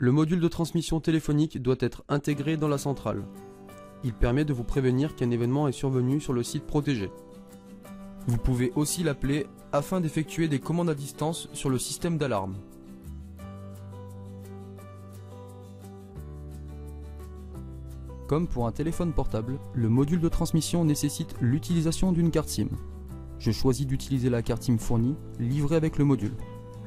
Le module de transmission téléphonique doit être intégré dans la centrale. Il permet de vous prévenir qu'un événement est survenu sur le site protégé. Vous pouvez aussi l'appeler afin d'effectuer des commandes à distance sur le système d'alarme. Comme pour un téléphone portable, le module de transmission nécessite l'utilisation d'une carte SIM. Je choisis d'utiliser la carte SIM fournie, livrée avec le module.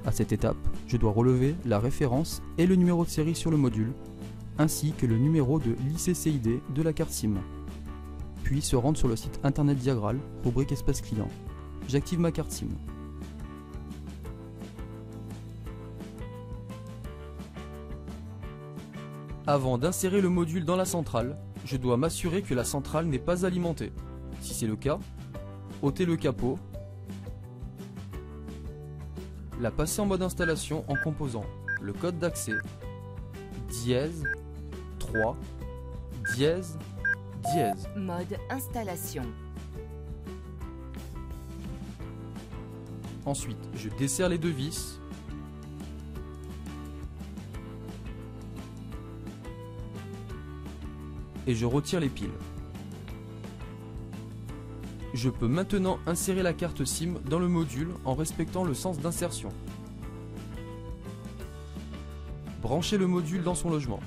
À cette étape, je dois relever la référence et le numéro de série sur le module, ainsi que le numéro de l'ICCID de la carte SIM. Puis se rendre sur le site internet Diagral, rubrique espace client. J'active ma carte SIM. Avant d'insérer le module dans la centrale, je dois m'assurer que la centrale n'est pas alimentée. Si c'est le cas, ôtez le capot, la passer en mode installation en composant le code d'accès dièse 3 dièse dièse. Mode installation. Ensuite, je desserre les deux vis. Et je retire les piles. Je peux maintenant insérer la carte SIM dans le module en respectant le sens d'insertion. Branchez le module dans son logement.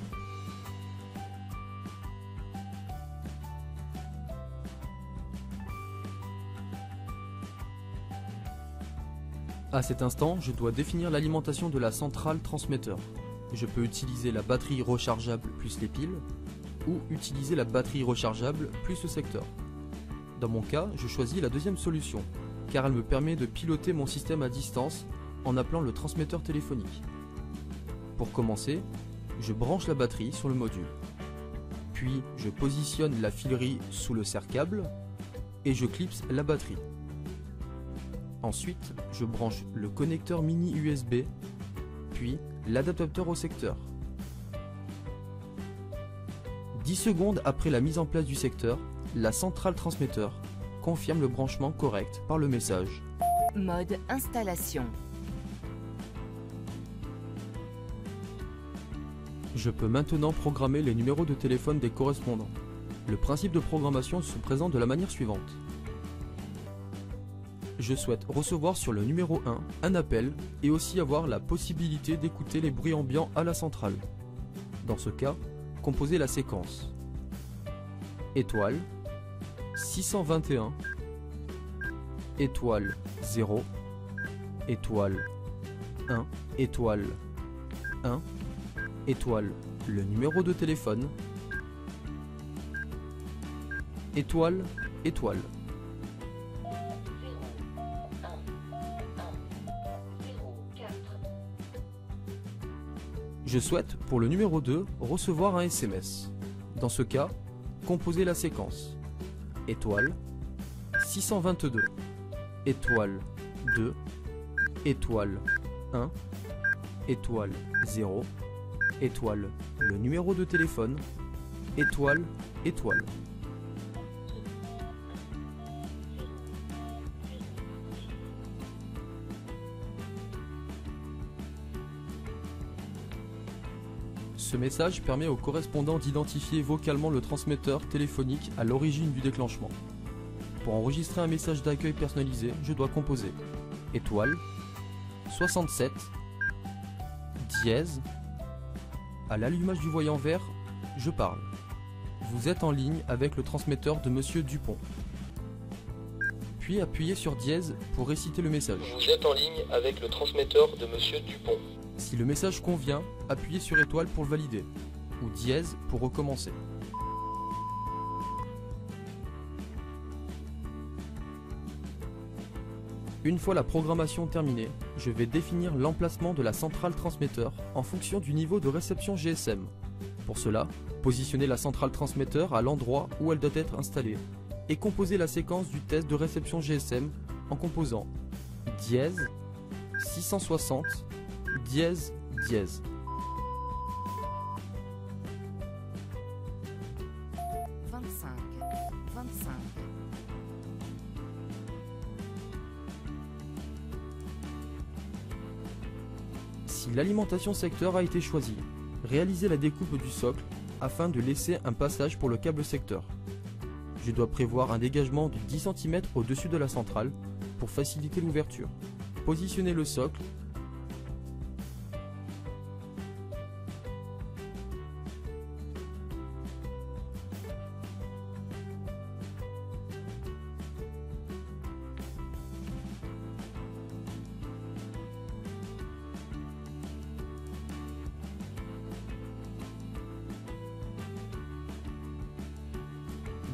À cet instant, je dois définir l'alimentation de la centrale transmetteur. Je peux utiliser la batterie rechargeable plus les piles, ou utiliser la batterie rechargeable plus le secteur. Dans mon cas, je choisis la deuxième solution, car elle me permet de piloter mon système à distance en appelant le transmetteur téléphonique. Pour commencer, je branche la batterie sur le module. Puis, je positionne la filerie sous le serre-câble et je clipse la batterie. Ensuite, je branche le connecteur mini USB, puis l'adaptateur au secteur. 10 secondes après la mise en place du secteur, la centrale transmetteur confirme le branchement correct par le message. Mode installation. Je peux maintenant programmer les numéros de téléphone des correspondants. Le principe de programmation se présente de la manière suivante. Je souhaite recevoir sur le numéro 1 un appel et aussi avoir la possibilité d'écouter les bruits ambiants à la centrale. Dans ce cas, composez la séquence étoile 621 étoile 0 étoile 1 étoile 1 étoile le numéro de téléphone étoile étoile. Je souhaite, pour le numéro 2, recevoir un SMS. Dans ce cas, composez la séquence étoile 622 étoile 2 étoile 1 étoile 0 étoile le numéro de téléphone étoile étoile. Ce message permet au correspondant d'identifier vocalement le transmetteur téléphonique à l'origine du déclenchement. Pour enregistrer un message d'accueil personnalisé, je dois composer étoile 67 dièse. À l'allumage du voyant vert, je parle. Vous êtes en ligne avec le transmetteur de Monsieur Dupont. Puis appuyez sur dièse pour réciter le message. Vous êtes en ligne avec le transmetteur de Monsieur Dupont. Si le message convient, appuyez sur étoile pour le valider, ou dièse pour recommencer. Une fois la programmation terminée, je vais définir l'emplacement de la centrale transmetteur en fonction du niveau de réception GSM. Pour cela, positionnez la centrale transmetteur à l'endroit où elle doit être installée et composez la séquence du test de réception GSM en composant dièse 660 dièse dièse. Si l'alimentation secteur a été choisie, Réalisez la découpe du socle afin de laisser un passage pour le câble secteur. Je dois prévoir un dégagement de 10 cm au-dessus de la centrale pour faciliter l'ouverture. Positionnez le socle.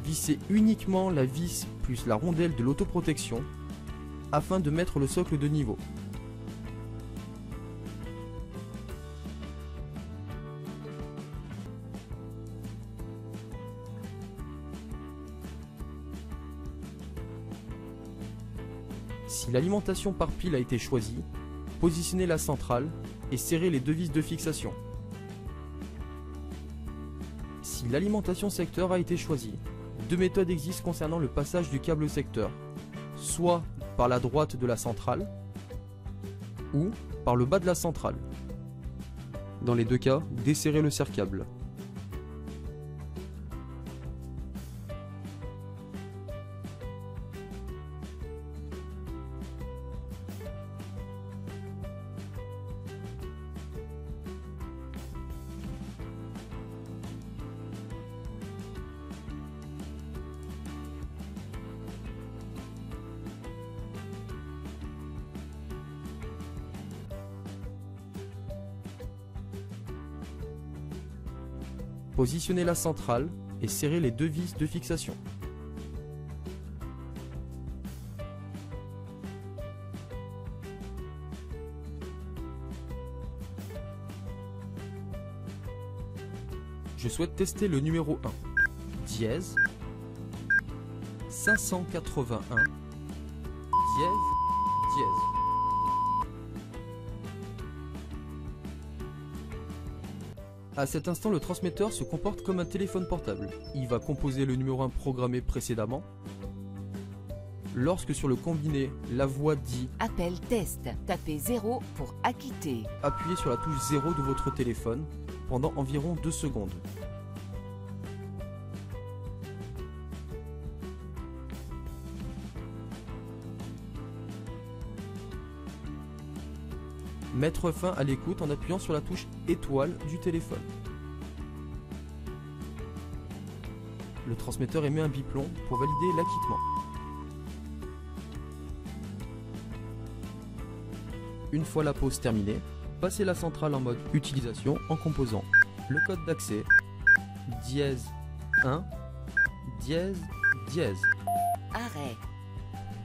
Vissez uniquement la vis plus la rondelle de l'autoprotection afin de mettre le socle de niveau. Si l'alimentation par pile a été choisie, positionnez la centrale et serrez les deux vis de fixation. Si l'alimentation secteur a été choisie, deux méthodes existent concernant le passage du câble secteur, soit par la droite de la centrale ou par le bas de la centrale. Dans les deux cas, desserrez le serre-câble. Positionnez la centrale et serrez les deux vis de fixation. Je souhaite tester le numéro 1. Dièse 581 dièse dièse. À cet instant, le transmetteur se comporte comme un téléphone portable. Il va composer le numéro 1 programmé précédemment. Lorsque sur le combiné, la voix dit « Appel test », tapez 0 pour acquitter. Appuyez sur la touche 0 de votre téléphone pendant environ 2 secondes. Mettre fin à l'écoute en appuyant sur la touche étoile du téléphone. Le transmetteur émet un biplomb pour valider l'acquittement. Une fois la pause terminée, passez la centrale en mode utilisation en composant le code d'accès dièse 1 dièse dièse. Arrêt.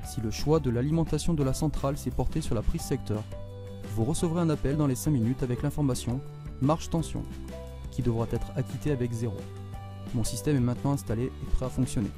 Si le choix de l'alimentation de la centrale s'est porté sur la prise secteur, vous recevrez un appel dans les 5 minutes avec l'information marge tension qui devra être acquitté avec 0. Mon système est maintenant installé et prêt à fonctionner.